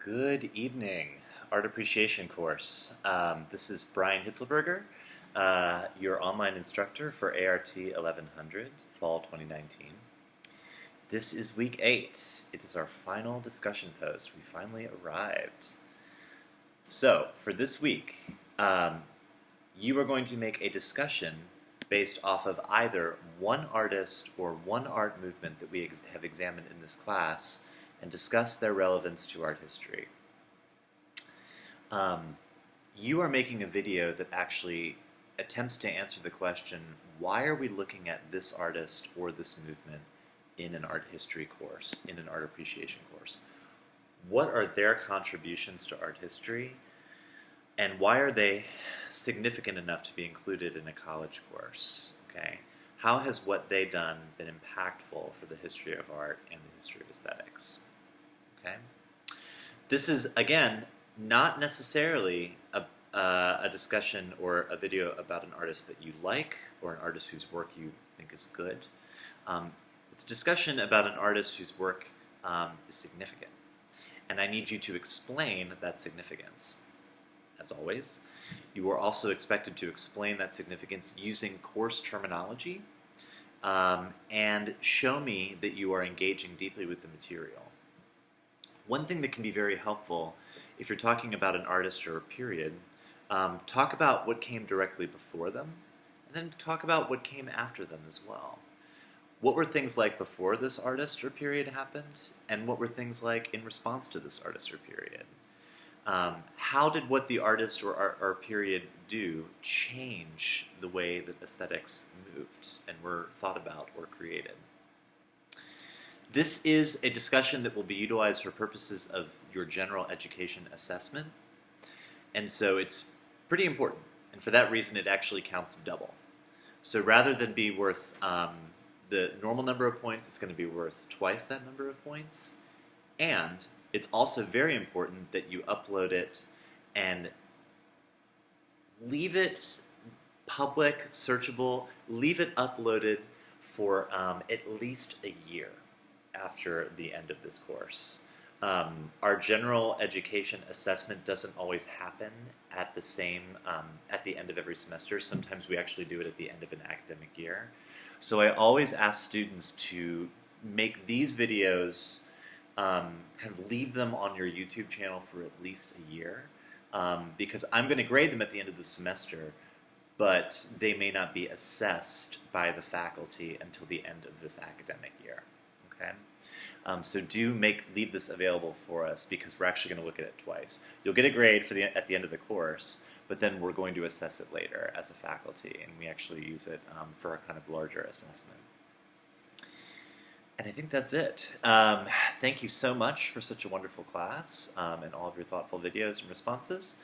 Good evening, Art Appreciation course. This is Brian Hitzelberger, your online instructor for ART 1100, Fall 2019. This is week 8. It is our final discussion post. We finally arrived. So, for this week, you are going to make a discussion based off of either one artist or one art movement that we have examined in this class and discuss their relevance to art history. You are making a video that actually attempts to answer the question, why are we looking at this artist or this movement in an art history course, in an art appreciation course? What are their contributions to art history, and why are they significant enough to be included in a college course? Okay, how has what they've done been impactful for the history of art and the history of aesthetics? Okay, this is again not necessarily a discussion or a video about an artist that you like or an artist whose work you think is good. It's a discussion about an artist whose work is significant, and I need you to explain that significance. As always, you are also expected to explain that significance using course terminology and show me that you are engaging deeply with the material. One thing that can be very helpful if you're talking about an artist or a period, talk about what came directly before them, and then talk about what came after them as well. What were things like before this artist or period happened, and what were things like in response to this artist or period? How did what the artist or period do change the way that aesthetics moved and were thought about or created? This is a discussion that will be utilized for purposes of your general education assessment, and so it's pretty important, and for that reason it actually counts double. So rather than be worth the normal number of points, it's going to be worth twice that number of points, and it's also very important that you upload it and leave it public, searchable, leave it uploaded for at least a year after the end of this course. Our general education assessment doesn't always happen at the end of every semester. Sometimes we actually do it at the end of an academic year. So I always ask students to make these videos, kind of leave them on your YouTube channel for at least a year, because I'm going to grade them at the end of the semester, but they may not be assessed by the faculty until the end of this academic year. Okay? So do leave this available for us, because we're actually going to look at it twice. You'll get a grade at the end of the course, but then we're going to assess it later as a faculty, and we actually use it for a kind of larger assessment. And I think that's it. Thank you so much for such a wonderful class and all of your thoughtful videos and responses.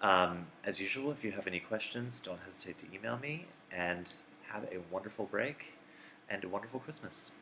As usual, if you have any questions, don't hesitate to email me, and have a wonderful break and a wonderful Christmas.